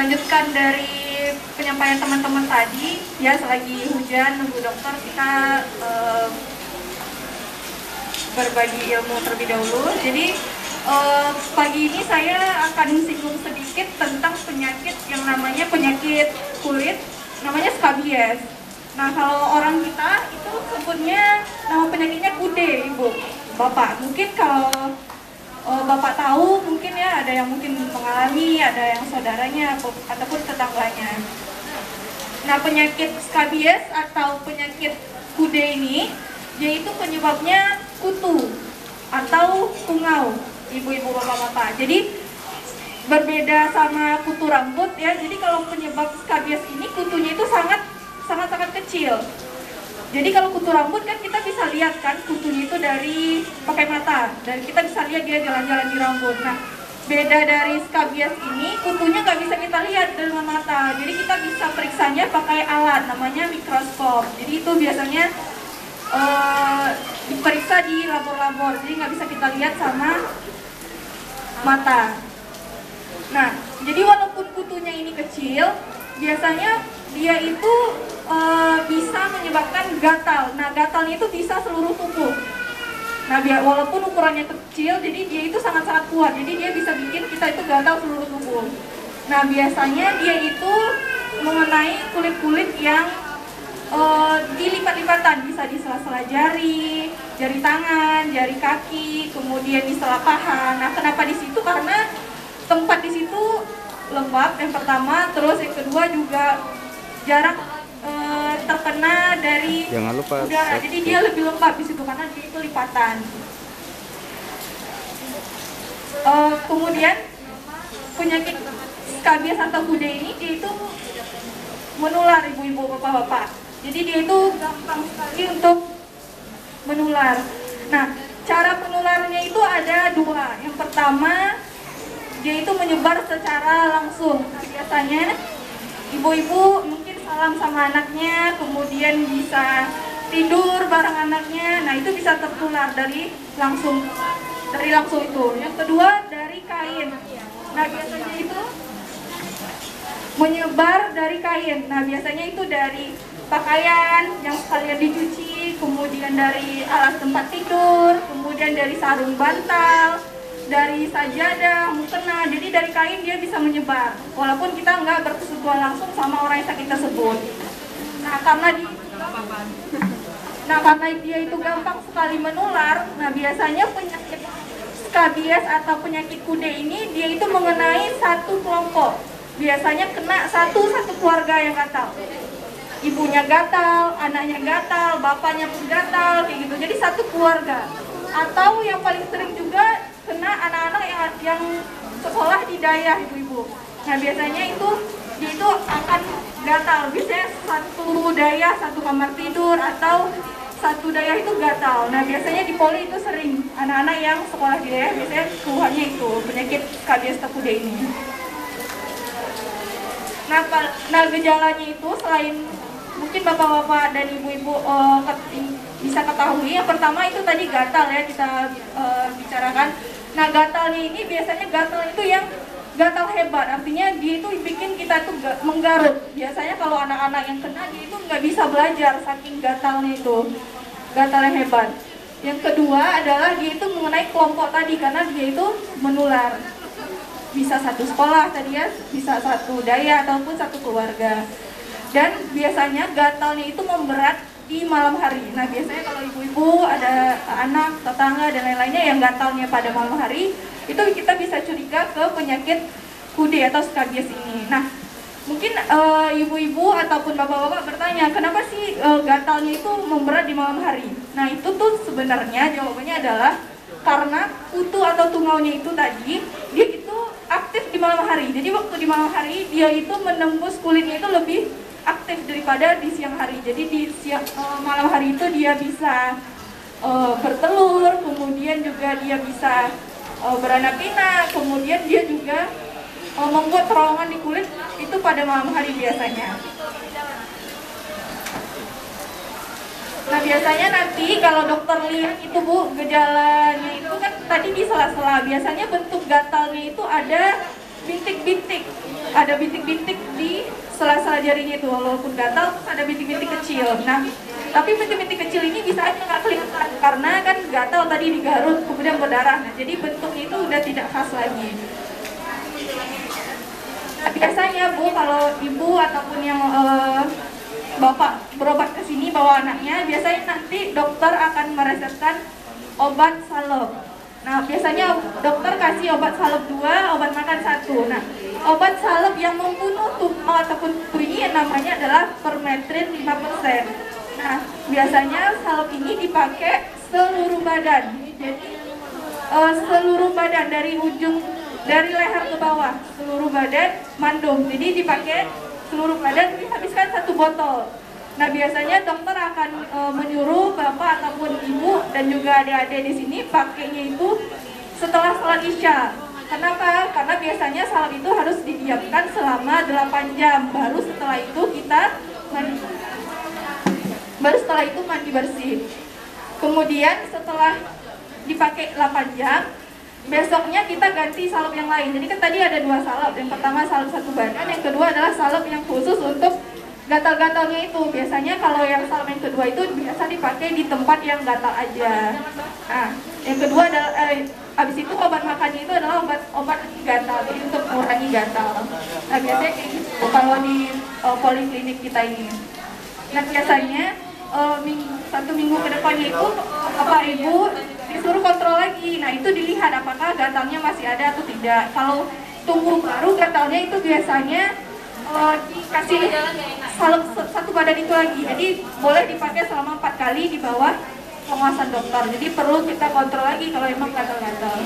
melanjutkan dari penyampaian teman-teman tadi, ya selagi hujan nunggu dokter kita berbagi ilmu terlebih dahulu. Jadi pagi ini saya akan singgung sedikit tentang penyakit yang namanya penyakit kulit, namanya skabies. Nah, kalau orang kita itu sebutnya nama penyakitnya kude, Ibu, Bapak. Mungkin kalau Bapak tahu, mungkin ya ada yang mungkin mengalami, ada yang saudaranya ataupun tetangganya. Nah, penyakit skabies atau penyakit kude ini, yaitu penyebabnya kutu atau tungau, ibu-ibu, bapak-bapak. Jadi berbeda sama kutu rambut ya. Jadi kalau penyebab skabies ini kutunya itu sangat kecil. Jadi kalau kutu rambut kan kita bisa lihat kan kutunya itu dari pakai mata, dan kita bisa lihat dia jalan-jalan di rambut. Nah, beda dari skabies ini, kutunya nggak bisa kita lihat dengan mata. Jadi kita bisa periksanya pakai alat namanya mikroskop. Jadi itu biasanya diperiksa di labor-labor, jadi nggak bisa kita lihat sama mata. Nah, jadi walaupun kutunya ini kecil, biasanya dia itu bisa menyebabkan gatal. Nah, gatalnya itu bisa seluruh tubuh. Nah, walaupun ukurannya kecil, jadi dia itu sangat-sangat kuat. Jadi dia bisa bikin kita itu gatal seluruh tubuh. Nah, biasanya dia itu mengenai kulit-kulit yang dilipat-lipatan, bisa di sela-sela jari, jari tangan, jari kaki, kemudian di sela paha. Nah, kenapa di situ? Karena tempat di situ lembab yang pertama, terus yang kedua juga jarak terkena dari udara, jadi dia lebih lembab di situ karena dia itu lipatan. Kemudian penyakit skabies atau kude ini dia itu menular, ibu-ibu, bapak-bapak. Jadi dia itu gampang sekali untuk menular. Nah, cara penularnya itu ada dua. Yang pertama, dia itu menyebar secara langsung. Biasanya ibu-ibu mungkin salam sama anaknya, kemudian bisa tidur bareng anaknya. Nah, itu bisa tertular dari langsung itu. Yang kedua dari kain. Nah, biasanya itu menyebar dari kain. Nah, biasanya itu dari pakaian yang sekalian dicuci, kemudian dari alas tempat tidur, kemudian dari sarung bantal, dari sajadah, mukena. Jadi dari kain dia bisa menyebar, walaupun kita nggak bersentuhan langsung sama orang yang sakit tersebut. Nah, karena dia itu gampang sekali menular. Nah, biasanya penyakit skabies atau penyakit kude ini dia itu mengenai satu kelompok. Biasanya kena satu keluarga yang gatal. Ibunya gatal, anaknya gatal, bapaknya pun gatal, kayak gitu. Jadi satu keluarga. Atau yang paling sering juga kena anak-anak yang sekolah di daerah, ibu-ibu. Nah, biasanya dia itu akan gatal. Biasanya satu daerah, satu kamar tidur, atau satu daerah itu gatal. Nah, biasanya di poli itu sering anak-anak yang sekolah di daerah biasanya keluhannya itu penyakit skabies atau kude ini. Nah, gejalanya itu selain mungkin bapak-bapak dan ibu-ibu bisa ketahui, yang pertama itu tadi gatal ya kita bicarakan. Nah, gatalnya ini biasanya gatal itu yang gatal hebat, artinya dia itu bikin kita itu menggaruk. Biasanya kalau anak-anak yang kena dia itu nggak bisa belajar saking gatalnya itu, gatalnya hebat. Yang kedua adalah dia itu mengenai kelompok tadi, karena dia itu menular. Bisa satu sekolah tadi ya, bisa satu daya ataupun satu keluarga. Dan biasanya gatalnya itu memberat di malam hari. Nah, biasanya kalau ibu-ibu ada anak, tetangga dan lain-lainnya yang gatalnya pada malam hari, itu kita bisa curiga ke penyakit kude atau skabies ini. Nah, mungkin ibu-ibu ataupun bapak-bapak bertanya, kenapa sih gatalnya itu memberat di malam hari? Nah, itu tuh sebenarnya jawabannya adalah karena kutu atau tungaunya itu tadi, dia itu aktif di malam hari. Jadi waktu di malam hari dia itu menembus kulitnya itu lebih aktif daripada di siang hari. Jadi di malam hari itu dia bisa bertelur, kemudian juga dia bisa beranak pinak, kemudian dia juga membuat terowongan di kulit itu pada malam hari biasanya. Nah, biasanya nanti kalau dokter lihat itu Bu, gejalanya itu kan tadi di sela-sela. Biasanya bentuk gatalnya itu ada bintik-bintik, ada bintik-bintik di sela-sela jarinya itu, walaupun gatal terus ada bintik-bintik kecil. Nah, tapi bintik-bintik kecil ini bisa aja nggak kelihatan karena kan gatal tadi digarut kemudian berdarah. Nah, jadi bentuknya itu udah tidak khas lagi. Nah, biasanya Bu, kalau ibu ataupun yang bapak berobat ke sini bawa anaknya, biasanya nanti dokter akan meresepkan obat salep. Nah, biasanya dokter kasih obat salep 2, obat makan 1. Nah, obat salep yang membunuh tumor ataupun ini namanya adalah permetrin 5%. Nah, biasanya salep ini dipakai seluruh badan. Jadi seluruh badan dari leher ke bawah, seluruh badan mandum. Jadi dipakai seluruh badan, dihabiskan 1 botol. Nah, biasanya dokter akan menyuruh bapak ataupun ibu dan juga adik-adik di sini pakainya itu setelah sholat Isya. Kenapa? Karena biasanya salep itu harus didiamkan selama 8 jam. Baru setelah itu mandi bersih. Kemudian setelah dipakai 8 jam, besoknya kita ganti salep yang lain. Jadi kan tadi ada 2 salep. Yang pertama salep 1 badan, yang kedua adalah salep yang khusus untuk gatal-gatalnya itu. Biasanya kalau yang salep yang kedua itu biasa dipakai di tempat yang gatal aja. Nah, yang kedua adalah habis itu obat makannya itu adalah obat gatal, jadi untuk mengurangi gatal. Nah, biasanya kayak gitu kalau di poliklinik kita ini. Nah, biasanya 1 minggu ke depannya itu bapak ibu disuruh kontrol lagi. Nah, itu dilihat apakah gatalnya masih ada atau tidak. Kalau tumbuh baru gatalnya itu biasanya dikasih salep 1 badan itu lagi. Jadi boleh dipakai selama 4 kali di bawah pengawasan dokter. Jadi perlu kita kontrol lagi kalau emang gatal-gatal.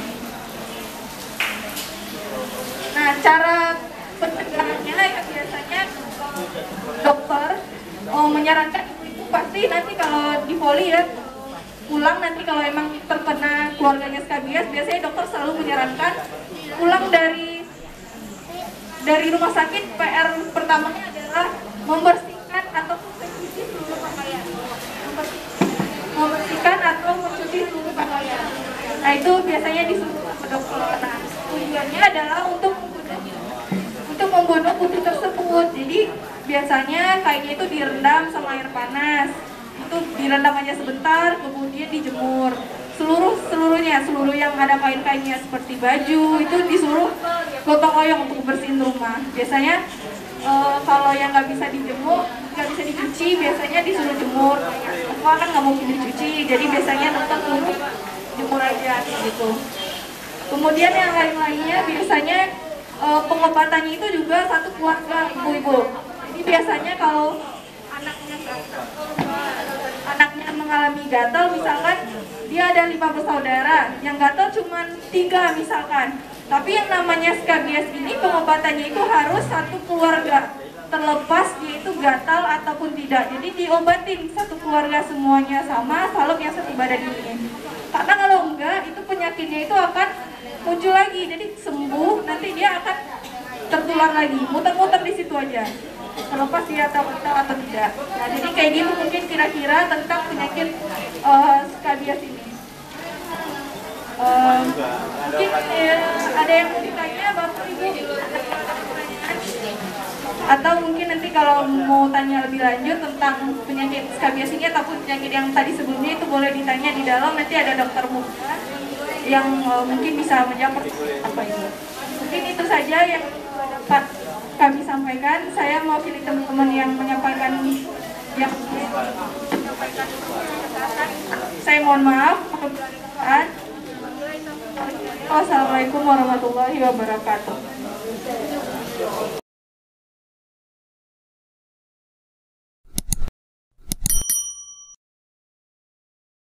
Nah, cara pencegahannya ya biasanya dokter menyarankan itu pasti nanti kalau di poli ya pulang, nanti kalau emang terkena keluarganya skabies, biasanya dokter selalu menyarankan pulang dari rumah sakit. PR pertamanya adalah membersihkan atau mencuci seluruh pakaian. Membersihkan atau mencuci seluruh pakaian. Nah, itu biasanya disuruh sama dokter. Nah, tujuannya adalah untuk membunuh putih tersebut. Jadi biasanya kainnya itu direndam sama air panas. Itu direndam aja sebentar, kemudian dijemur. Seluruh yang ada kain-kainnya seperti baju itu disuruh gotong royong untuk bersihin rumah. Biasanya kalau yang nggak bisa dijemur, nggak bisa dicuci, biasanya disuruh jemur. Semua kan nggak mungkin dicuci, jadi biasanya dokter suruh jemur aja gitu. Kemudian yang lain-lainnya biasanya pengobatannya itu juga satu keluarga ibu-ibu. Jadi biasanya kalau anaknya mengalami gatal, misalkan dia ada 5 bersaudara, yang gatal cuma 3 misalkan. Tapi yang namanya skabies ini pengobatannya itu harus satu keluarga, terlepas dia itu gatal ataupun tidak. Jadi diobatin satu keluarga semuanya sama salep yang 1 badan ini. Karena kalau enggak, itu penyakitnya itu akan muncul lagi. Jadi sembuh, nanti dia akan tertular lagi, muter-muter di situ aja, terlepas dia tahu atau tidak. Nah, jadi kayak gitu mungkin kira-kira tentang penyakit skabies ini. Mungkin ada yang mau ditanya Bapak Ibu, atau mungkin nanti kalau mau tanya lebih lanjut tentang penyakit skabies ini ataupun penyakit yang tadi sebelumnya, itu boleh ditanya di dalam. Nanti ada dokter muka yang mungkin bisa menjawab apa itu. Mungkin itu saja yang dapat kami sampaikan. Saya mewakili teman-teman yang menyampaikan saya mohon maaf. Wassalamualaikum warahmatullahi wabarakatuh.